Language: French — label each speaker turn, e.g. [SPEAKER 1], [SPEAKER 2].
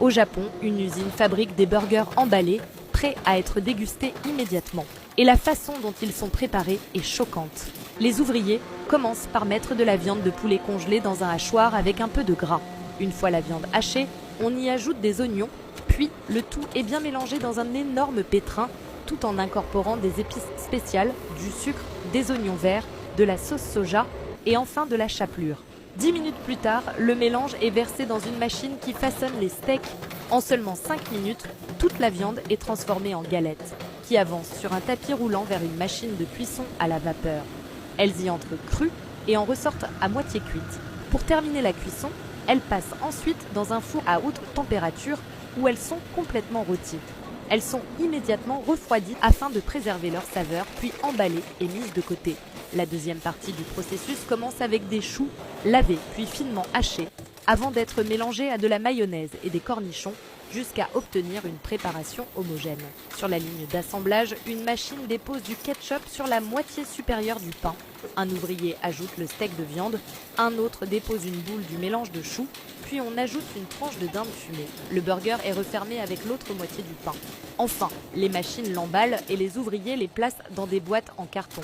[SPEAKER 1] Au Japon, une usine fabrique des burgers emballés, prêts à être dégustés immédiatement. Et la façon dont ils sont préparés est choquante. Les ouvriers commencent par mettre de la viande de poulet congelée dans un hachoir avec un peu de gras. Une fois la viande hachée, on y ajoute des oignons, puis le tout est bien mélangé dans un énorme pétrin, tout en incorporant des épices spéciales, du sucre, des oignons verts, de la sauce soja et enfin de la chapelure. 10 minutes plus tard, le mélange est versé dans une machine qui façonne les steaks. En seulement 5 minutes, toute la viande est transformée en galettes, qui avancent sur un tapis roulant vers une machine de cuisson à la vapeur. Elles y entrent crues et en ressortent à moitié cuites. Pour terminer la cuisson, elles passent ensuite dans un four à haute température où elles sont complètement rôties. Elles sont immédiatement refroidies afin de préserver leur saveur, puis emballées et mises de côté. La deuxième partie du processus commence avec des choux lavés puis finement hachés avant d'être mélangés à de la mayonnaise et des cornichons jusqu'à obtenir une préparation homogène. Sur la ligne d'assemblage, une machine dépose du ketchup sur la moitié supérieure du pain. Un ouvrier ajoute le steak de viande, un autre dépose une boule du mélange de choux, puis on ajoute une tranche de dinde fumée. Le burger est refermé avec l'autre moitié du pain. Enfin, les machines l'emballent et les ouvriers les placent dans des boîtes en carton.